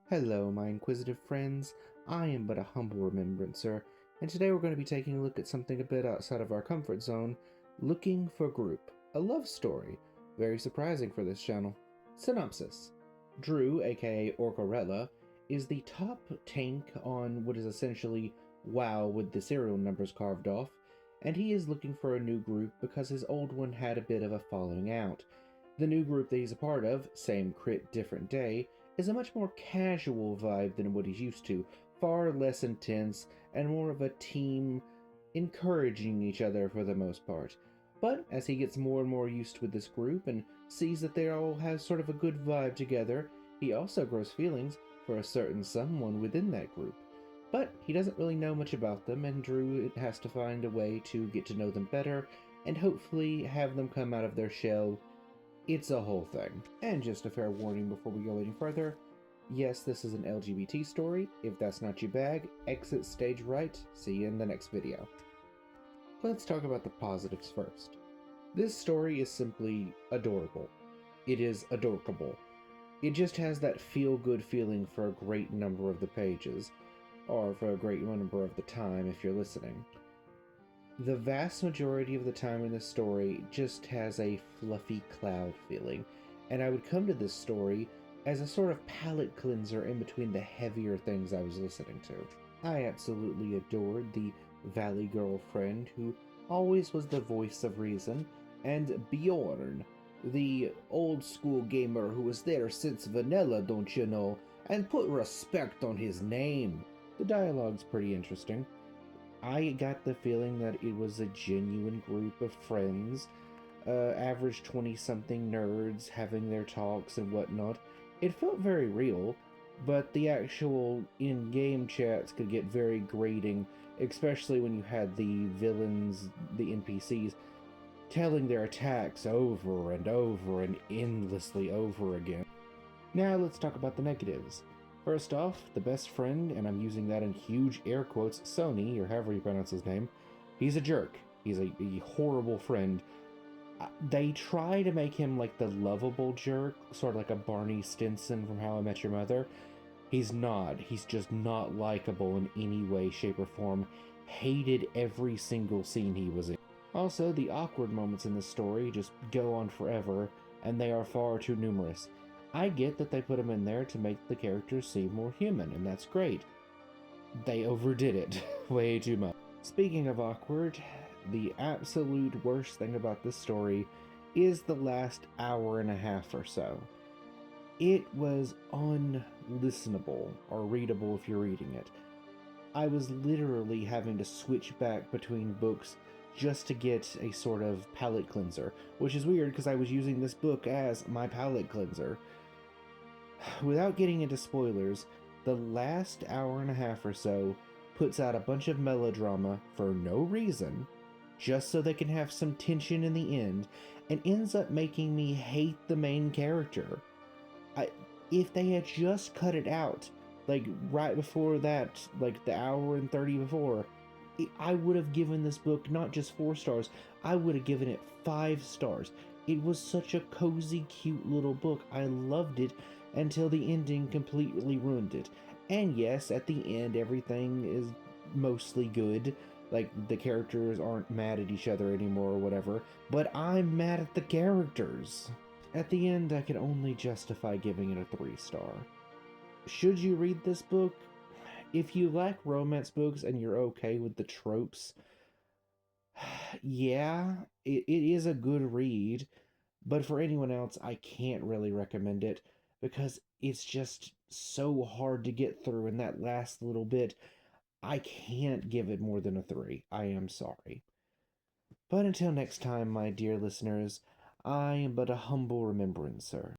Hello, my inquisitive friends. I am but a humble remembrancer, and today we're going to be taking a look at something a bit outside of our comfort zone, Looking for Group, a love story. Very surprising for this channel. Synopsis. Drew, aka Orcorella, is the top tank on what is essentially WoW with the serial numbers carved off, and he is looking for a new group because his old one had a bit of a falling out. The new group that he's a part of, same crit, different day, is a much more casual vibe than what he's used to, far less intense, and more of a team encouraging each other for the most part. But as he gets more and more used with this group and sees that they all have sort of a good vibe together, he also grows feelings for a certain someone within that group. But he doesn't really know much about them, and Drew has to find a way to get to know them better and hopefully have them come out of their shell. It's a whole thing. And just a fair warning before we go any further, yes, this is an LGBT story. If that's not your bag, exit stage right. See you in the next video. Let's talk about the positives first. This story is simply adorable. It is adorkable. It just has that feel-good feeling for a great number of the pages, or for a great number of the time if you're listening. The vast majority of the time in this story just has a fluffy cloud feeling, and I would come to this story as a sort of palate cleanser in between the heavier things I was listening to. I absolutely adored the Valley Girl friend who always was the voice of reason, and Bjorn, the old school gamer who was there since vanilla, don't you know, and put respect on his name. The dialogue's pretty interesting. I got the feeling that it was a genuine group of friends, average 20-something nerds having their talks and whatnot. It felt very real, but the actual in-game chats could get very grating, especially when you had the villains, the NPCs, telling their attacks over and over and endlessly over again. Now let's talk about the negatives. First off, the best friend, and I'm using that in huge air quotes, Sony, or however you pronounce his name, he's a jerk. He's a horrible friend. They try to make him like the lovable jerk, sort of like a Barney Stinson from How I Met Your Mother. He's not. He's just not likable in any way, shape, or form. Hated every single scene he was in. Also, the awkward moments in the story just go on forever, and they are far too numerous. I get that they put them in there to make the characters seem more human, and that's great. They overdid it way too much. Speaking of awkward, the absolute worst thing about this story is the last hour and a half or so. It was unlistenable, or readable if you're reading it. I was literally having to switch back between books just to get a sort of palate cleanser, which is weird because I was using this book as my palate cleanser. Without getting into spoilers, the last hour and a half or so puts out a bunch of melodrama for no reason, just so they can have some tension in the end, and ends up making me hate the main character. If they had just cut it out, like right before that, like the hour and 30 before, I would have given this book not just 4 stars, I would have given it 5 stars. It was such a cozy, cute little book. I loved it until the ending completely ruined it. And yes, at the end, everything is mostly good. Like, the characters aren't mad at each other anymore or whatever, but I'm mad at the characters. At the end, I can only justify giving it a 3-star. Should you read this book? If you like romance books and you're okay with the tropes, yeah, it is a good read, but for anyone else, I can't really recommend it because it's just so hard to get through in that last little bit. I can't give it more than a 3. I am sorry. But until next time, my dear listeners, I am but a humble remembrancer.